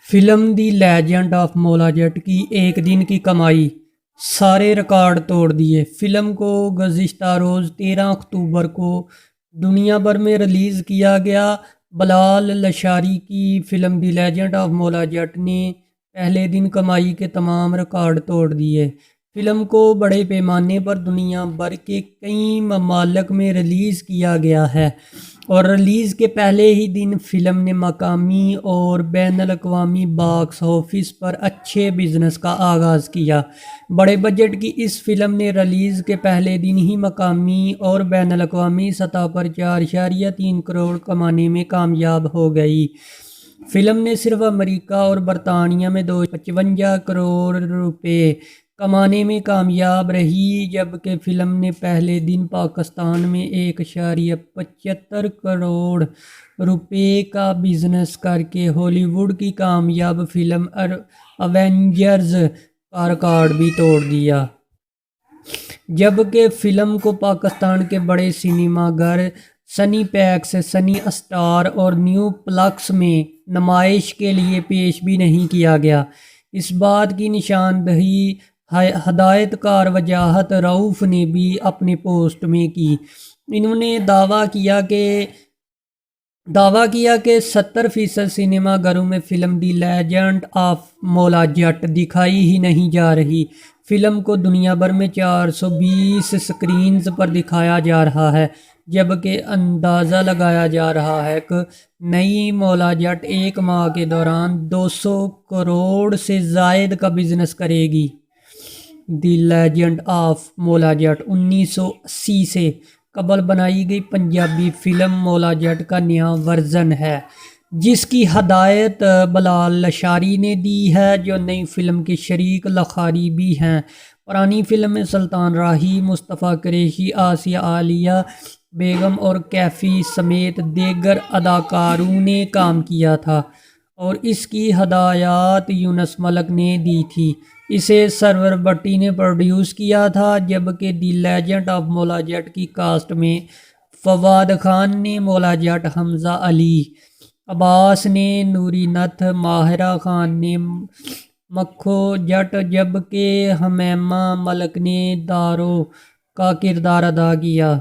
Film the legend of مولا جٹ کی ایک دن کی کمائی سارے ریکارڈ توڑ دیے۔ فلم کو گزشتہ روز 13 اکتوبر کو دنیا بھر میں ریلیز کیا گیا۔ بلال لاشاری کی فلم دی لیجنڈ آف مولا جٹ نے پہلے دن کمائی کے تمام ریکارڈ توڑ دیے۔ فلم کو بڑے پیمانے پر دنیا بھر کے کئی ممالک میں ریلیز کیا گیا ہے اور ریلیز کے پہلے ہی دن فلم نے مقامی اور بین الاقوامی باکس آفس پر اچھے بزنس کا آغاز کیا۔ بڑے بجٹ کی اس فلم نے ریلیز کے پہلے دن ہی مقامی اور بین الاقوامی سطح پر 4.3 کروڑ کمانے میں کامیاب ہو گئی۔ فلم نے صرف امریکہ اور برطانیہ میں 255 کروڑ روپے کمانے میں کامیاب رہی، جبکہ فلم نے پہلے دن پاکستان میں 1.75 کروڑ روپے کا بزنس کر کے ہالی ووڈ کی کامیاب فلم ایونجرز کا ریکارڈ بھی توڑ دیا۔ جبکہ فلم کو پاکستان کے بڑے سنیما گھر سنی پیکس، سنی اسٹار اور نیو پلکس میں نمائش کے لیے پیش بھی نہیں کیا گیا۔ اس بات کی نشاندہی ہدایت کار وجاہت رؤف نے بھی اپنے پوسٹ میں کی۔ انہوں نے دعویٰ کیا کہ 70% سنیما گھروں میں فلم دی لیجنڈ آف مولا جٹ دکھائی ہی نہیں جا رہی۔ فلم کو دنیا بھر میں 420 سکرینز پر دکھایا جا رہا ہے، جبکہ اندازہ لگایا جا رہا ہے کہ نئی مولا جٹ ایک ماہ کے دوران 200 کروڑ سے زائد کا بزنس کرے گی۔ دی لیجنڈ آف مولا جٹ 1980 سے قبل بنائی گئی پنجابی فلم مولا جٹ کا نیا ورژن ہے، جس کی ہدایت بلال لاشاری نے دی ہے، جو نئی فلم کے شریک لکھاری بھی ہیں۔ پرانی فلم میں سلطان راہی، مصطفیٰ قریشی، آسیہ عالیہ بیگم اور کیفی سمیت دیگر اداکاروں نے کام کیا تھا اور اس کی ہدایات یونس ملک نے دی تھی۔ اسے سرور بٹی نے پروڈیوس کیا تھا، جبکہ دی لیجنڈ آف مولا جٹ کی کاسٹ میں فواد خان نے مولا جٹ، حمزہ علی عباس نے نوری نتھ، ماہرہ خان نے مکھو جٹ، جبکہ حمیمہ ملک نے دارو کا کردار ادا کیا۔